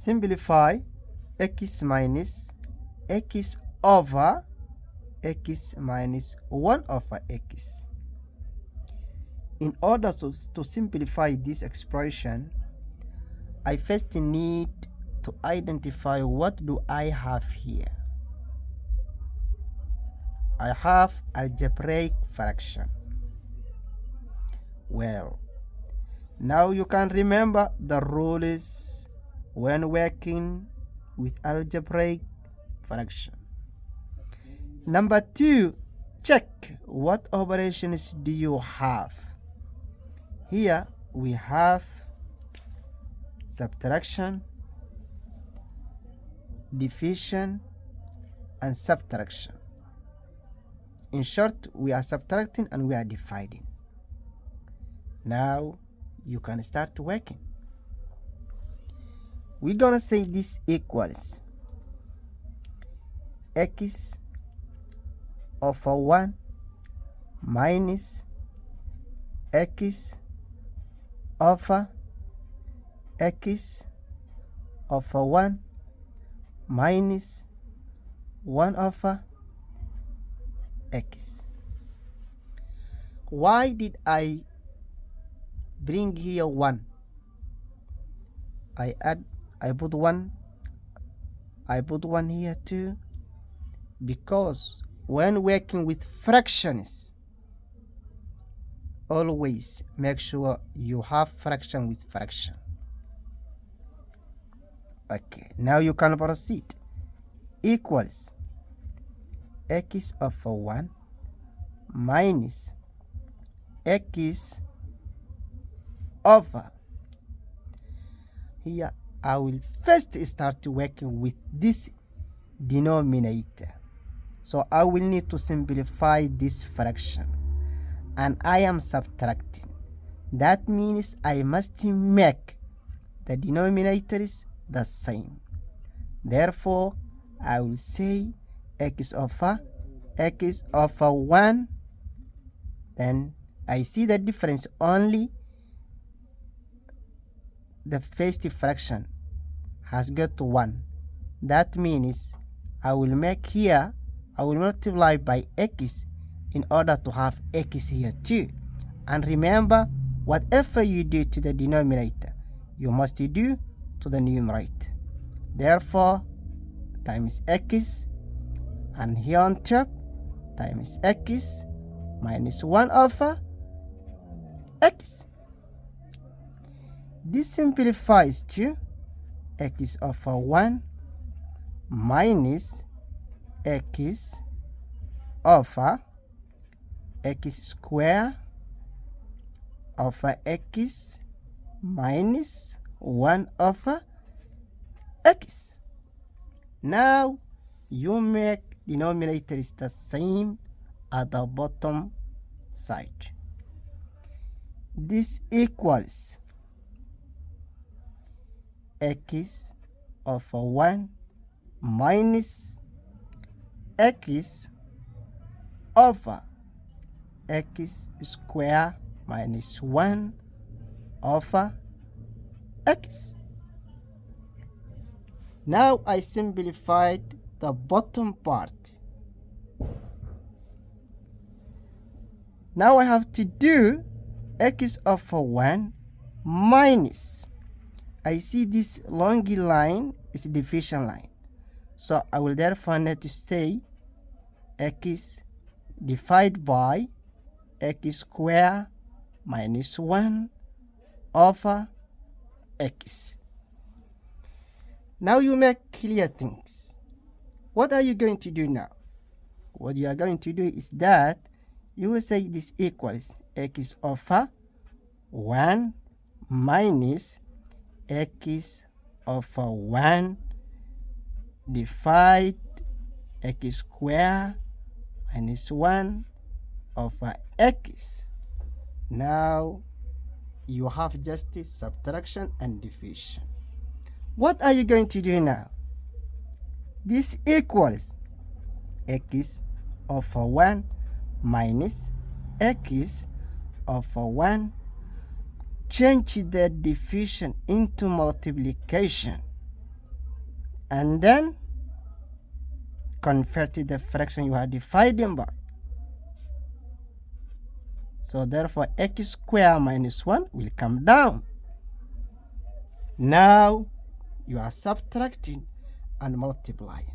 simplify x minus x over x minus 1 over x. In order to simplify this expression, I first need to identify what do I have here. I have algebraic fraction. Well, now you can remember the rules when working with algebraic fraction. Number 2, check what operations do you have. Here we have subtraction, division, and subtraction. In short, we are subtracting and we are dividing. Now you can start working. We're gonna say this equals x over 1 minus x over x over 1 minus 1 over x. Why did I bring here 1? I put 1 here too, because when working with fractions, always make sure you have fraction with fraction. Okay, now you can proceed. Equals x over 1 minus x over. Here I will first start working with this denominator. So I will need to simplify this fraction, and I am subtracting. That means I must make the denominators the same. Therefore, I will say x over 1. Then I see the difference only the first fraction has got 1. That means I will make here, I will multiply by x in order to have x here too. And remember, whatever you do to the denominator, you must do to the numerator. Therefore, times x, and here on top, times x minus 1 over x. This simplifies to x over 1 minus x over x square over x minus 1 over x. Now you make denominator is the same at the bottom side. This equals x over 1 minus x over x square minus 1 over x. Now I simplified the bottom part. Now I have to do x over 1 minus. I see this long line is a division line. So I will therefore need to say x divided by x square minus 1 over x. Now you make clear things. What are you going to do now? What you are going to do is that you will say this equals x over 1 minus x over 1 divide x square minus 1 over x. Now you have just subtraction and division. What are you going to do now? This equals x over 1 minus x over 1. Change the division into multiplication. and then convert to the fraction you are dividing by. So therefore x squared minus 1 will come down. Now you are subtracting and multiplying.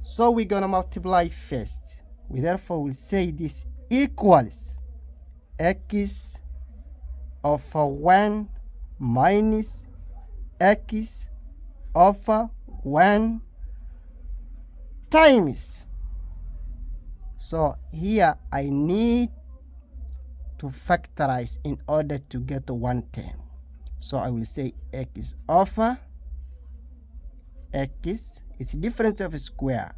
So we're gonna multiply first. We therefore will say this equals x over 1 minus x over 1 times. So here I need to factorize in order to get one term. So I will say x over x is difference of a square.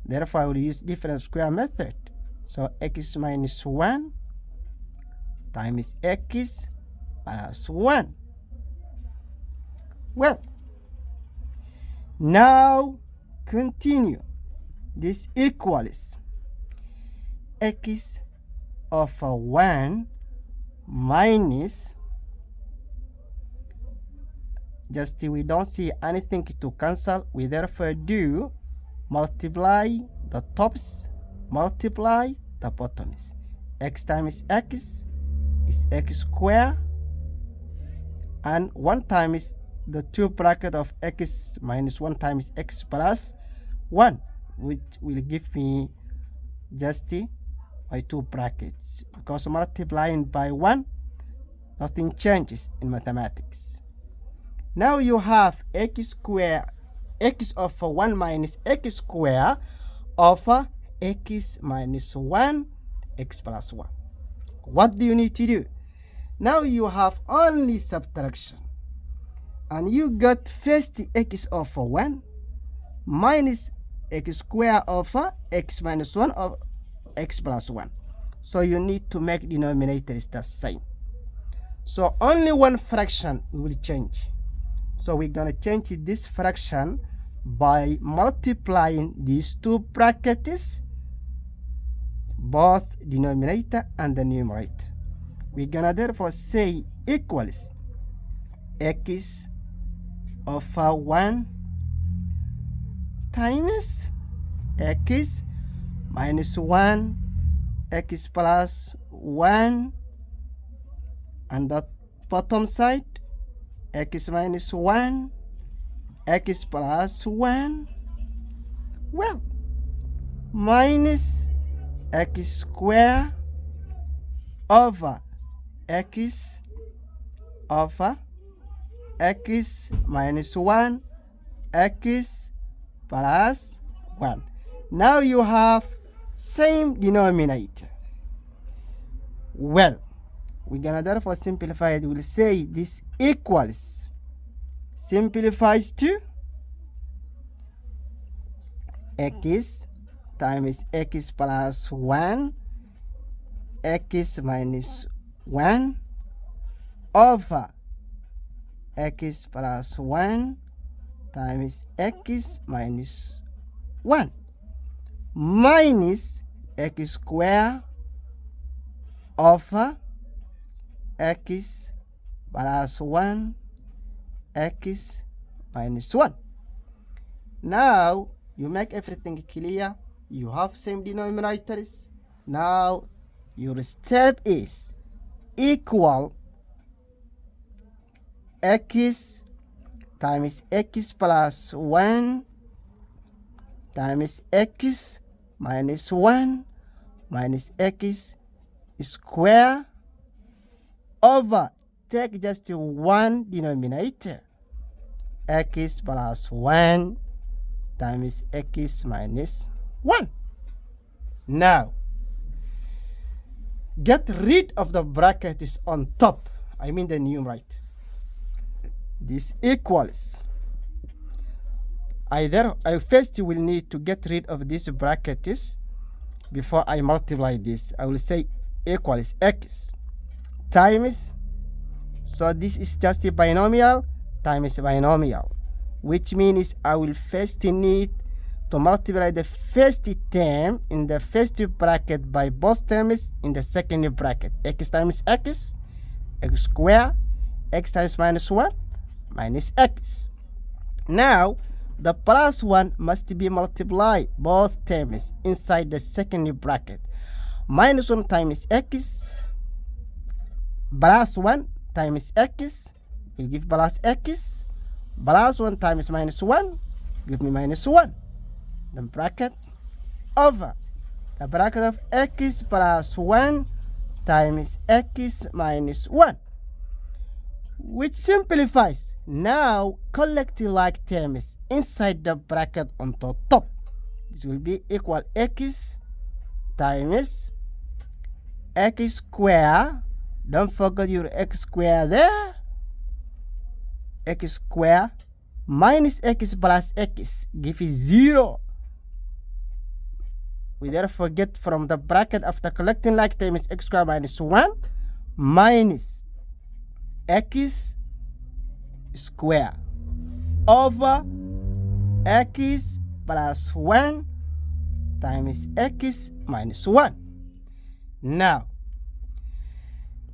Therefore I will use difference of square method. So x minus 1 times x plus 1. Well, now continue. This equals x over 1 minus, just we don't see anything to cancel, we therefore do multiply the tops, multiply the bottoms. X times x is x squared, and 1 times the 2 bracket of x minus 1 times x plus 1, which will give me just my 2 brackets, because multiplying by 1 nothing changes in mathematics. Now you have x squared, x over 1 minus x squared over x minus 1 x plus 1. What do you need to do? Now you have only subtraction, and you got first x over 1 minus x squared over x minus 1 of x plus 1. So you need to make denominators the same. So only one fraction will change. So we're gonna change this fraction by multiplying these 2 brackets, both denominator and the numerator. We're gonna therefore say equals x over 1 times x minus 1 x plus 1, and the bottom side x minus 1 x plus 1, well, minus x squared over x over x minus 1 x plus 1. Now you have same denominator. Well, we're gonna therefore simplify it. We'll say this equals, simplifies to x times x plus 1 x minus 1 over x plus 1 times x minus 1 minus x squared over x plus 1 x minus 1. Now you make everything clear. You have same denominators. Now your step is equal x times x plus 1 times x minus 1 minus x square over, take just one denominator, x plus 1 times x minus 1. Now get rid of the brackets on top, I mean the numerator. This equals, I first will need to get rid of these brackets before I multiply this. I will say equals x times, so this is just a binomial times binomial, which means I will first need to multiply the first term in the first bracket by both terms in the second bracket. X times x, x squared, x times minus 1 minus x. Now, the plus 1 must be multiplied both terms inside the second bracket. Minus 1 times x plus 1 times x will give plus x. Plus 1 times minus 1 give me minus 1. The bracket over the bracket of x plus 1 times x minus 1, which simplifies. Now collect like terms inside the bracket on the top. This will be equal x times x square. Don't forget your x square there. X square minus x plus x give you 0. We therefore get from the bracket after collecting like terms x square minus 1 minus x square over x plus 1 times x minus 1. Now,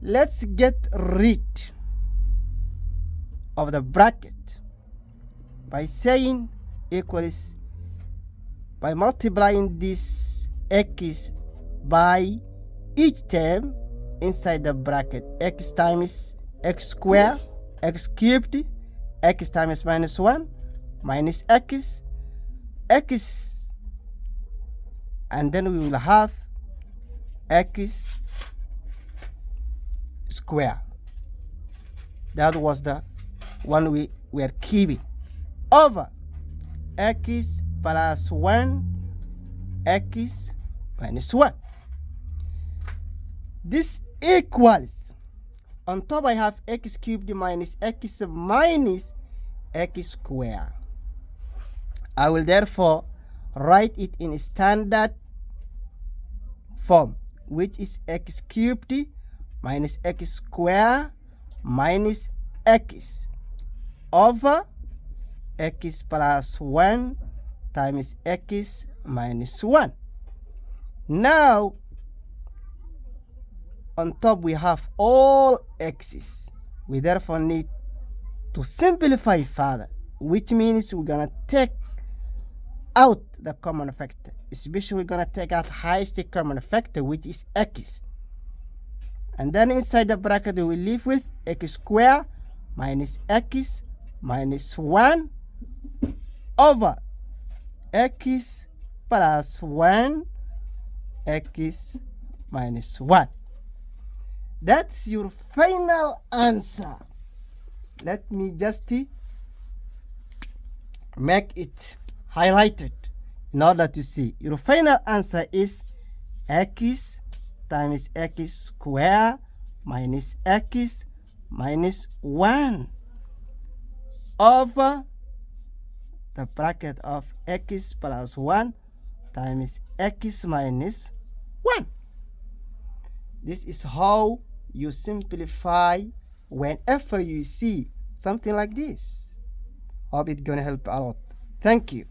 let's get rid of the bracket by saying equals, by multiplying this x by each term inside the bracket. X times x square, x cubed, x times minus 1 minus x, and then we will have x square. That was the one we were keeping, over x plus 1 x minus 1. This equals, on top I have x cubed minus x minus x square. I will therefore write it in standard form, which is x cubed minus x square minus x over x plus 1 times x minus 1. Now, on top we have all x's. We therefore need to simplify further, which means we're gonna take out the common factor. Especially we're gonna take out highest common factor, which is x. And then inside the bracket we will leave with x square minus x minus 1 over x plus 1 x minus 1. That's your final answer. Let me just make it highlighted in order to see. Your final answer is x times x square minus x minus 1 over the bracket of x plus 1 times x minus 1. This is how you simplify whenever you see something like this. Hope it's gonna help a lot. Thank you.